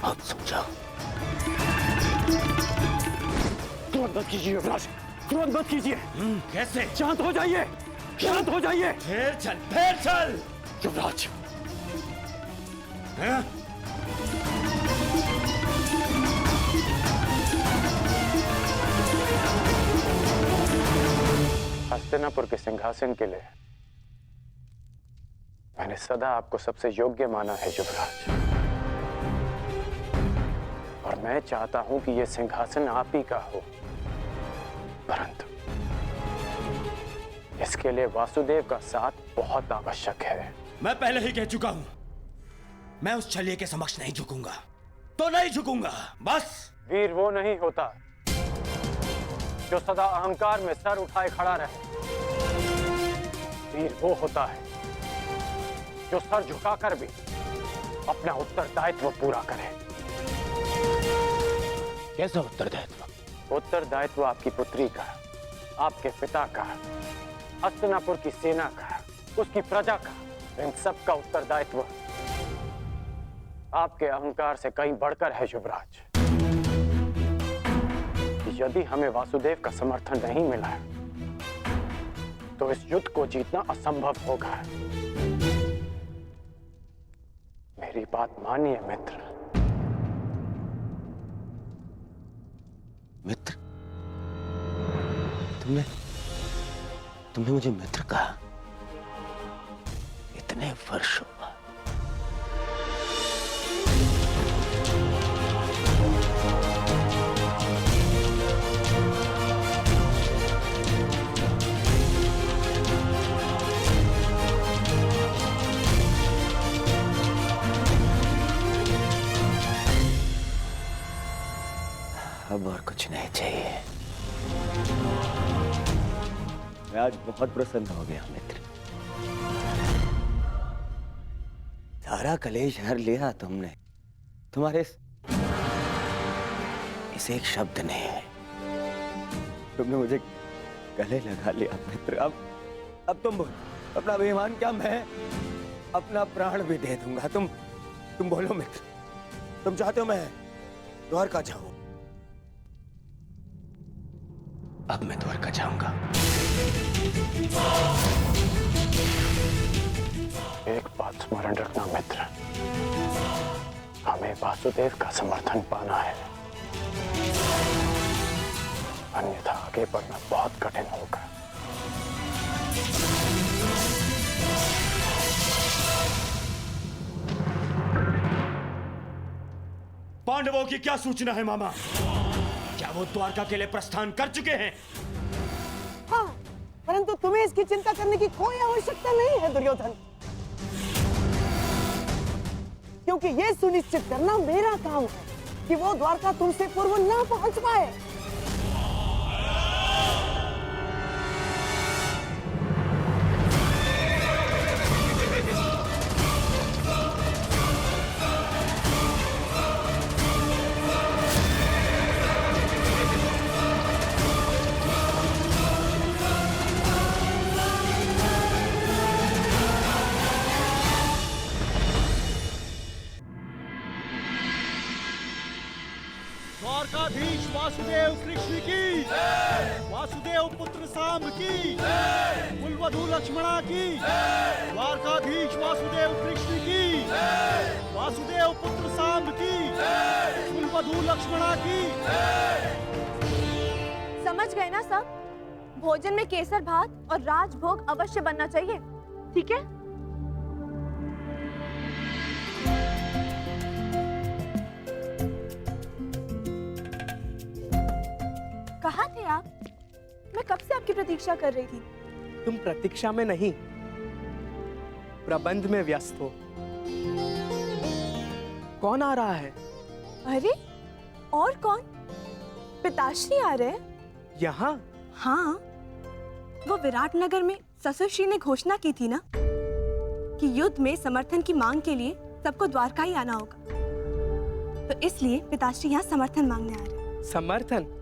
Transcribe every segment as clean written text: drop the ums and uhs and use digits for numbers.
अब सो जाओ। क्रोध मत कीजिए युवराज, क्रोध मत कीजिए। कैसे? शांत हो जाइए, शांत हो जाइए। फिर चल। युवराज, हाँ? हस्तिनापुर के सिंहासन के लिए मैंने सदा आपको सबसे योग्य माना है युवराज, और मैं चाहता हूं कि यह सिंहासन आप ही का हो, परंतु इसके लिए वासुदेव का साथ बहुत आवश्यक है। मैं पहले ही कह चुका हूं, मैं उस छलिए के समक्ष नहीं झुकूंगा तो नहीं झुकूंगा, बस। वीर वो नहीं होता जो सदा अहंकार में सर उठाए खड़ा रहे। वीर वो होता है जो सर झुकाकर भी अपना उत्तरदायित्व पूरा करे। कैसा उत्तरदायित्व? उत्तरदायित्व आपकी पुत्री का, आपके पिता का, हस्तिनापुर की सेना का, उसकी प्रजा का, इन सब का उत्तरदायित्व आपके अहंकार से कहीं बढ़कर है युवराज। यदि हमें वासुदेव का समर्थन नहीं मिला तो इस युद्ध को जीतना असंभव होगा। मेरी बात मानिए मित्र। मित्र? तुमने मुझे मित्र कहा इतने वर्षों बाद। अब और कुछ नहीं चाहिए। मैं आज बहुत प्रसन्न हो गया मित्र। सारा कलेश हर लिया तुमने, तुम्हारे इस एक शब्द ने। तुमने मुझे गले लगा लिया मित्र। अब तुम अपना अभिमान क्या, मैं अपना प्राण भी दे दूंगा। तुम बोलो मित्र, तुम चाहते हो मैं द्वारका जाऊं? अब मैं द्वारका जाऊंगा। एक बात स्मरण रखना मित्र, हमें वासुदेव का समर्थन पाना है, अन्यथा आगे बढ़ना बहुत कठिन होगा। पांडवों की क्या सूचना है मामा? क्या वो द्वारका के लिए प्रस्थान कर चुके हैं? हाँ, परंतु तुम्हें इसकी चिंता करने की कोई आवश्यकता नहीं है दुर्योधन, क्योंकि ये सुनिश्चित करना मेरा काम है कि वो द्वारका तुमसे पूर्व ना पहुंच पाए। द्वारकाधीश वासुदेव कृष्ण की, वासुदेव पुत्र सांब की, कुलवधू लक्ष्मणा की, द्वारकाधीश वासुदेव कृष्ण की, वासुदेव पुत्र सांब की, कुलवधू लक्ष्मणा की। समझ गए ना सब? भोजन में केसर भात और राजभोग अवश्य बनना चाहिए, ठीक है? कहाँ थे आप? मैं कब से आपकी प्रतीक्षा कर रही थी। तुम प्रतीक्षा में नहीं, प्रबंध में व्यस्त हो। कौन आ रहा है? अरे और कौन? पिताश्री आ रहे हैं। यहाँ? हाँ, वो विराटनगर में ससुरश्री ने घोषणा की थी ना कि युद्ध में समर्थन की मांग के लिए सबको द्वारका ही आना होगा, तो इसलिए पिताश्री यहाँ समर्थन मांगने आ रहे हैं। समर्थन?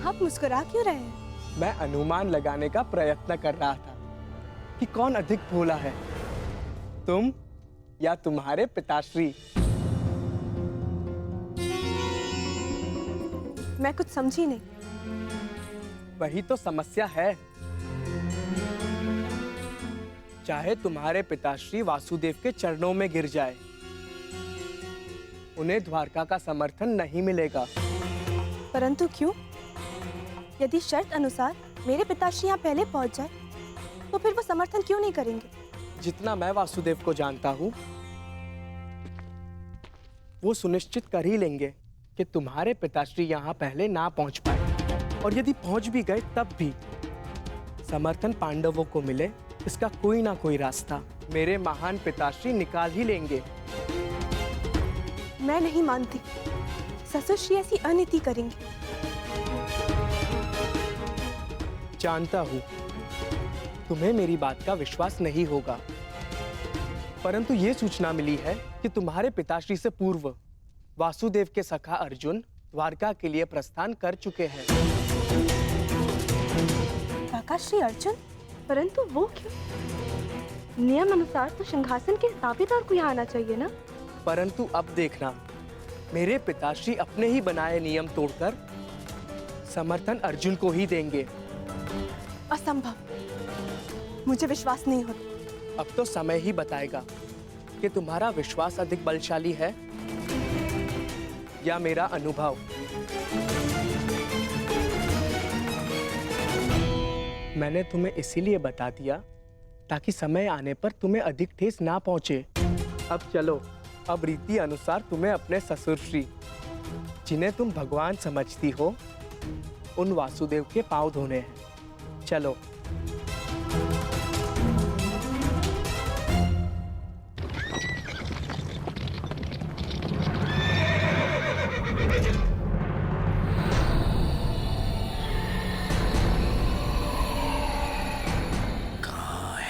आप मुस्कुरा क्यों रहे हैं? मैं अनुमान लगाने का प्रयत्न कर रहा था कि कौन अधिक भोला है, तुम या तुम्हारे पिताश्री? मैं कुछ समझी नहीं। वही तो समस्या है। चाहे तुम्हारे पिताश्री वासुदेव के चरणों में गिर जाए, उन्हें द्वारका का समर्थन नहीं मिलेगा। परंतु क्यों? यदि शर्त अनुसार मेरे पिताश्री यहाँ पहले पहुँच जाए, तो फिर वो समर्थन क्यों नहीं करेंगे? जितना मैं वासुदेव को जानता हूँ, वो सुनिश्चित कर ही लेंगे कि तुम्हारे पिताश्री यहाँ पहले ना पहुँच पाए, और यदि पहुँच भी गए तब भी समर्थन पांडवों को मिले, इसका कोई ना कोई रास्ता मेरे महान पिताश्री निकाल ही लेंगे। मैं नहीं मानती ससुरश्री ऐसी अनीति करेंगे। जानता हूँ तुम्हें मेरी बात का विश्वास नहीं होगा, परंतु ये सूचना मिली है कि तुम्हारे पिताश्री से पूर्व वासुदेव के सखा अर्जुन द्वारका के लिए प्रस्थान कर चुके हैं। काकाश्री अर्जुन? परंतु वो क्यों? नियम अनुसार तो सिंहासन के दावेदार को यहाँ आना चाहिए ना? परंतु अब देखना, मेरे पिताश्री अपने ही बनाए नियम तोड़कर समर्थन अर्जुन को ही देंगे। असंभव, मुझे विश्वास नहीं होता। अब तो समय ही बताएगा कि तुम्हारा विश्वास अधिक बलशाली है या मेरा अनुभव। मैंने तुम्हें इसीलिए बता दिया ताकि समय आने पर तुम्हें अधिक ठेस ना पहुंचे। अब चलो, अब रीति अनुसार तुम्हें अपने ससुरश्री, जिन्हें तुम भगवान समझती हो, उन वासुदेव के पांव धोने हैं। चलो।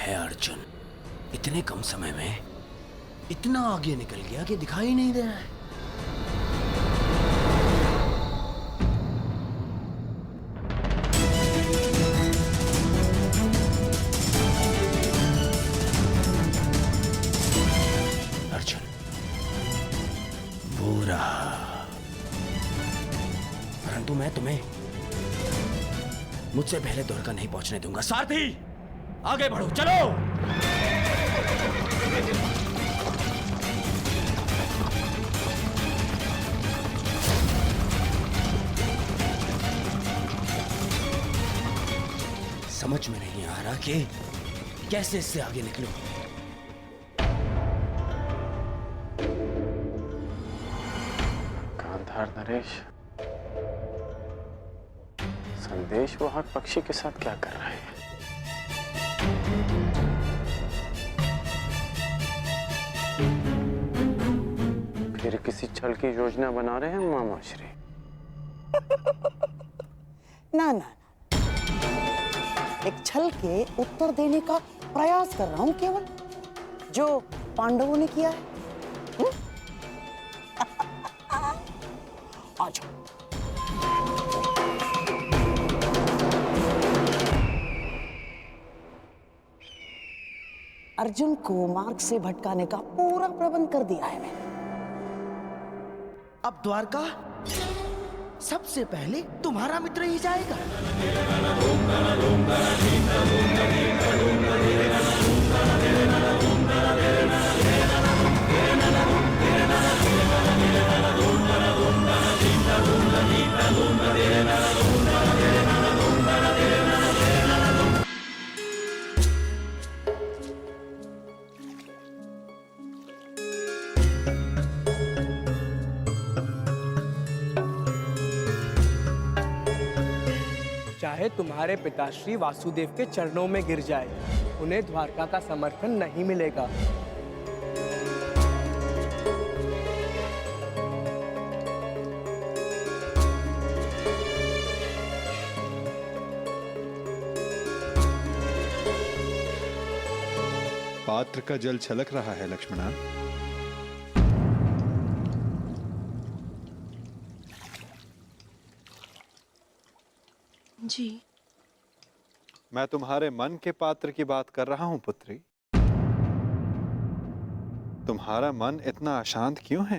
अर्जुन इतने कम समय में इतना आगे निकल गया कि दिखाई नहीं दे रहा है। अर्जुन, बुरा, परंतु मैं तुम्हें मुझसे पहले द्वारका नहीं पहुंचने दूंगा। सारथी, आगे बढ़ो, चलो। समझ में नहीं आ रहा कि कैसे इससे आगे निकलूं। गांधार नरेश, संदेश वो हर पक्षी के साथ क्या कर रहा है? फिर किसी छल की योजना बना रहे हैं मामाश्री? ना ना, एक छल के उत्तर देने का प्रयास कर रहा हूं केवल, जो पांडवों ने किया है। आ जाओ। अर्जुन को मार्ग से भटकाने का पूरा प्रबंध कर दिया है मैंने। अब द्वारका सबसे पहले तुम्हारा मित्र ही जाएगा। चाहे तुम्हारे पिताश्री वासुदेव के चरणों में गिर जाए, उन्हें द्वारका का समर्थन नहीं मिलेगा। पात्र का जल छलक रहा है लक्ष्मणा। जी, मैं तुम्हारे मन के पात्र की बात कर रहा हूं पुत्री। तुम्हारा मन इतना अशांत क्यों है?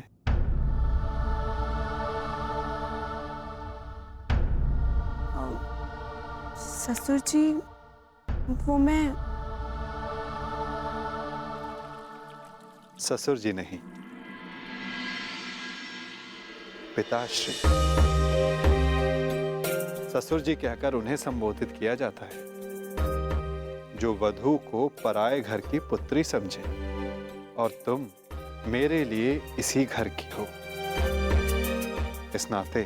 ससुर जी, वो मैं ससुर जी नहीं, पिताश्री। ससुर जी कहकर उन्हें संबोधित किया जाता है जो वधू को पराये घर की पुत्री समझे, और तुम मेरे लिए इसी घर की हो। इस नाते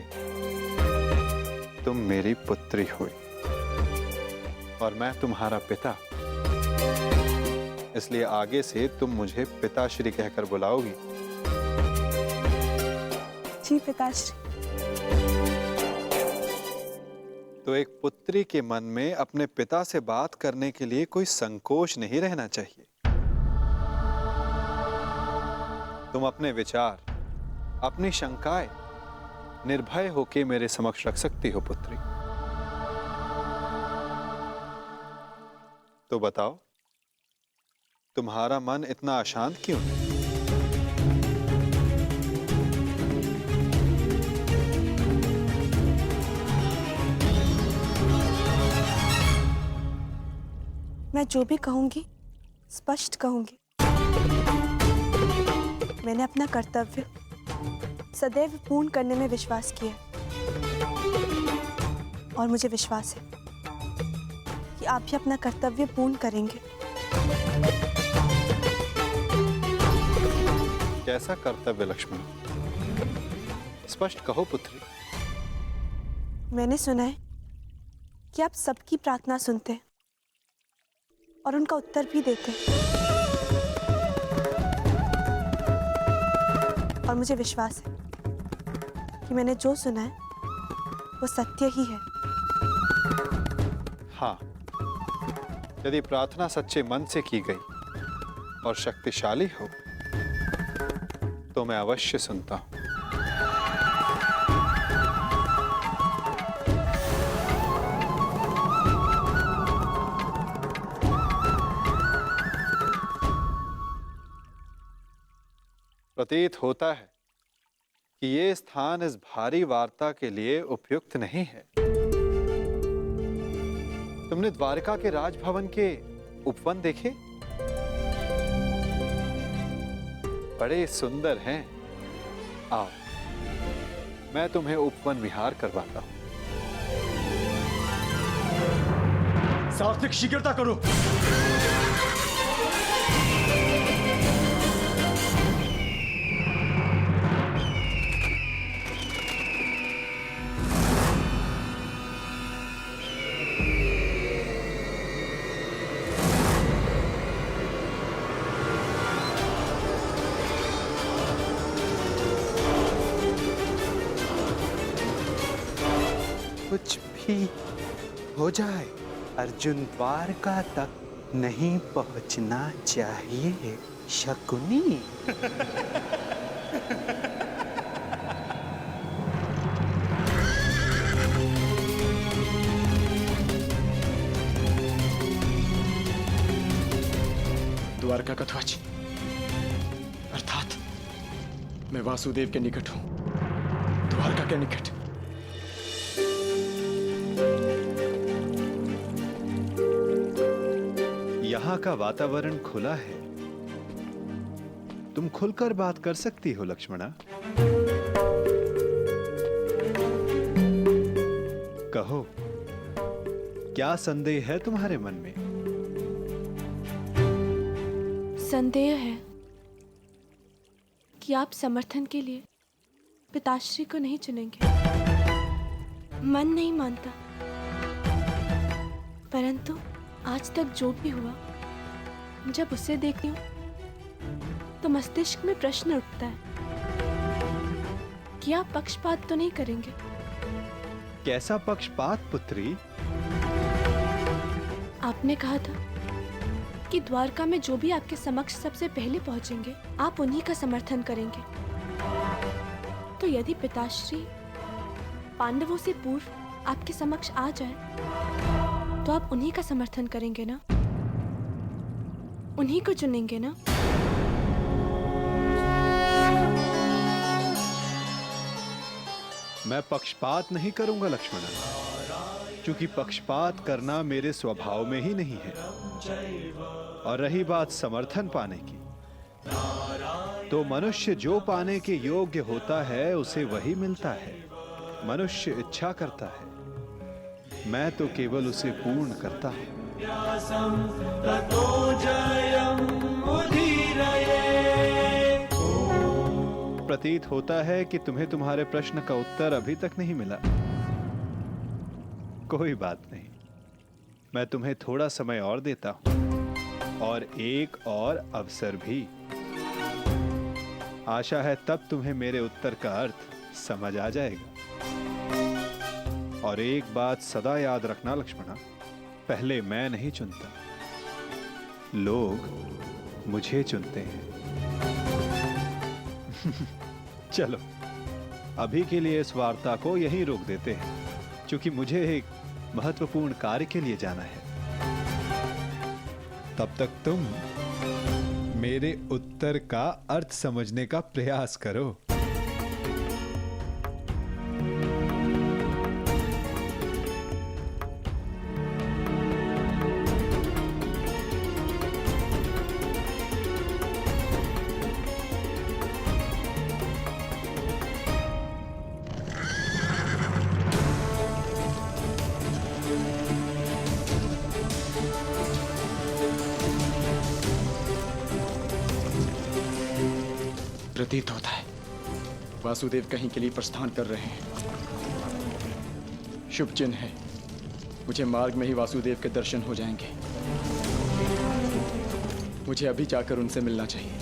तुम मेरी पुत्री हुई और मैं तुम्हारा पिता, इसलिए आगे से तुम मुझे पिताश्री कहकर बुलाओगी। जी पिताश्री। तो एक पुत्री के मन में अपने पिता से बात करने के लिए कोई संकोच नहीं रहना चाहिए। तुम अपने विचार, अपनी शंकाएं निर्भय होकर मेरे समक्ष रख सकती हो पुत्री। तो बताओ, तुम्हारा मन इतना अशांत क्यों है? मैं जो भी कहूंगी स्पष्ट कहूंगी। मैंने अपना कर्तव्य सदैव पूर्ण करने में विश्वास किया और मुझे विश्वास है कि आप भी अपना कर्तव्य पूर्ण करेंगे। कैसा कर्तव्य लक्ष्मण? स्पष्ट कहो पुत्री। मैंने सुना है कि आप सबकी प्रार्थना सुनते हैं और उनका उत्तर भी देते हैं, और मुझे विश्वास है कि मैंने जो सुना है वो सत्य ही है। हाँ, यदि प्रार्थना सच्चे मन से की गई और शक्तिशाली हो तो मैं अवश्य सुनता हूं। प्रतीत होता है कि ये स्थान इस भारी वार्ता के लिए उपयुक्त नहीं है। तुमने द्वारका के राजभवन के उपवन देखे? बड़े सुंदर हैं। आओ, मैं तुम्हें उपवन विहार करवाता हूं। सात्विक शीघ्रता करो। कुछ भी हो जाए, अर्जुन द्वारका तक नहीं पहुंचना चाहिए। शकुनी। द्वारका का ध्वज, अर्थात मैं वासुदेव के निकट हूं, द्वारका के निकट। यहाँ का वातावरण खुला है, तुम खुलकर बात कर सकती हो लक्ष्मणा। कहो, क्या संदेह है तुम्हारे मन में? संदेह है कि आप समर्थन के लिए पिताश्री को नहीं चुनेंगे। मन नहीं मानता, परंतु आज तक जो भी हुआ, जब उसे देखती हूँ तो मस्तिष्क में प्रश्न उठता है कि आप पक्षपात तो नहीं करेंगे। कैसा पक्षपात पुत्री? आपने कहा था कि द्वारका में जो भी आपके समक्ष सबसे पहले पहुंचेंगे, आप उन्हीं का समर्थन करेंगे। तो यदि पिताश्री पांडवों से पूर्व आपके समक्ष आ जाए तो आप उन्हीं का समर्थन करेंगे ना? उन्हीं को चुनेंगे ना? मैं पक्षपात नहीं करूंगा लक्ष्मण, क्योंकि पक्षपात करना मेरे स्वभाव में ही नहीं है। और रही बात समर्थन पाने की, तो मनुष्य जो पाने के योग्य होता है उसे वही मिलता है। मनुष्य इच्छा करता है, मैं तो केवल उसे पूर्ण करता हूं। प्रतीत होता है कि तुम्हें तुम्हारे प्रश्न का उत्तर अभी तक नहीं मिला। कोई बात नहीं, मैं तुम्हें थोड़ा समय और देता हूं, और एक और अवसर भी। आशा है तब तुम्हें मेरे उत्तर का अर्थ समझ आ जाएगा। और एक बात सदा याद रखना लक्ष्मणा, पहले मैं नहीं चुनता, लोग मुझे चुनते हैं। चलो अभी के लिए इस वार्ता को यहीं रोक देते हैं, क्योंकि मुझे एक महत्वपूर्ण कार्य के लिए जाना है। तब तक तुम मेरे उत्तर का अर्थ समझने का प्रयास करो। प्रतीत होता है वासुदेव कहीं के लिए प्रस्थान कर रहे हैं। शुभ चिन्ह है, मुझे मार्ग में ही वासुदेव के दर्शन हो जाएंगे। मुझे अभी जाकर उनसे मिलना चाहिए।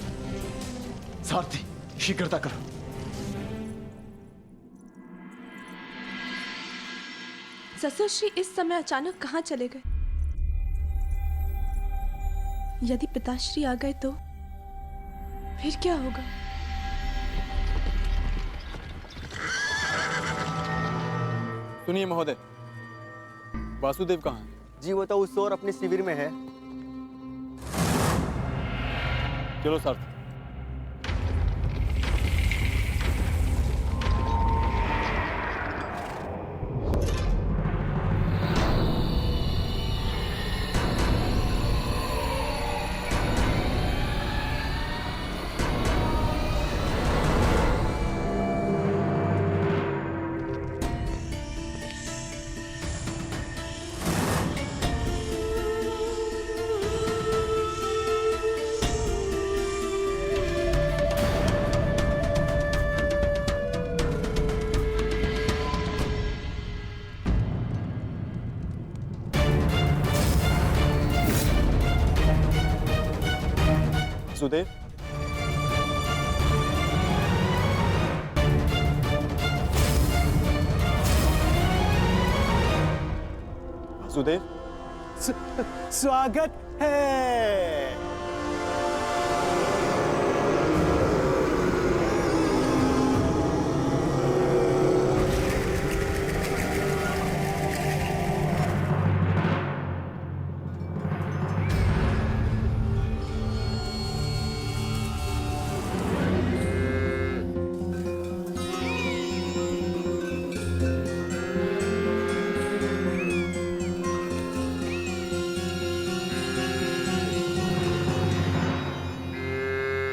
सारथी, शीघ्रता करो। ससुरश्री इस समय अचानक कहाँ चले गए? यदि पिताश्री आ गए तो फिर क्या होगा? सुनिए महोदय, वासुदेव कहाँ है? जी वो तो उस ओर अपने शिविर में है। चलो सर। वासुदेव, वासुदेव, स्वागत है।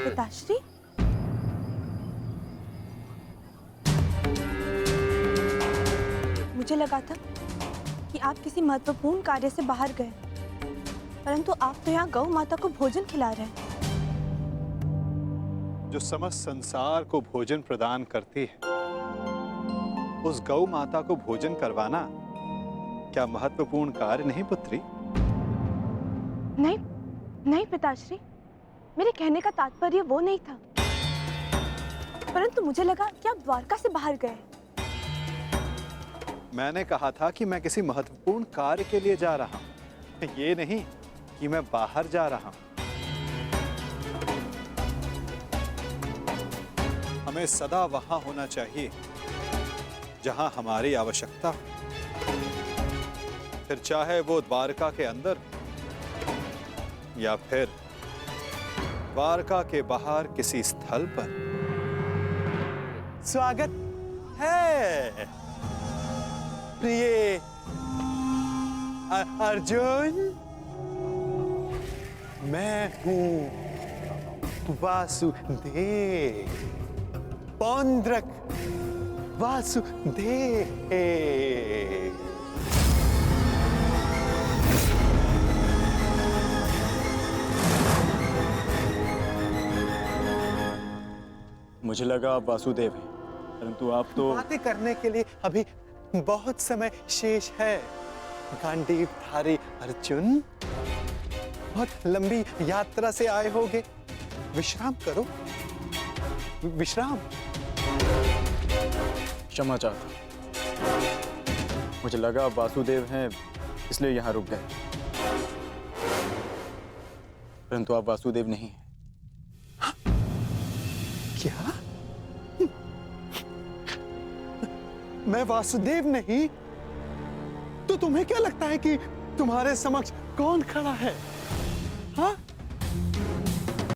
पिताश्री, मुझे लगा था कि आप किसी महत्वपूर्ण कार्य से बाहर गए, परंतु आप तो यहाँ गौ माता को भोजन खिला रहे हैं। जो समस्त संसार को भोजन प्रदान करती है, उस गौ माता को भोजन करवाना क्या महत्वपूर्ण कार्य नहीं पुत्री? नहीं नहीं पिताश्री, मेरे कहने का तात्पर्य वो नहीं था, परंतु मुझे लगा कि आप द्वारका से बाहर गए। मैंने कहा था कि मैं किसी महत्वपूर्ण कार्य के लिए जा रहा हूं, ये नहीं कि मैं बाहर जा रहा हूं। हमें सदा वहां होना चाहिए जहां हमारी आवश्यकता हो, फिर चाहे वो द्वारका के अंदर या फिर द्वारका के बाहर किसी स्थल पर। स्वागत है प्रिय अर्जुन। मैं हूं वासुदेव, पौंड्रक वासुदेव। मुझे लगा आप वासुदेव हैं, परंतु आप तो बातें करने के लिए अभी बहुत समय शेष है। गांडीवधारी अर्जुन, बहुत लंबी यात्रा से आए होगे, विश्राम करो, विश्राम। क्षमा चाहता, मुझे लगा आप वासुदेव हैं इसलिए यहाँ रुक गए, परंतु आप वासुदेव नहीं हैं। क्या? मैं वासुदेव नहीं? तो तुम्हें क्या लगता है कि तुम्हारे समक्ष कौन खड़ा है? हाँ?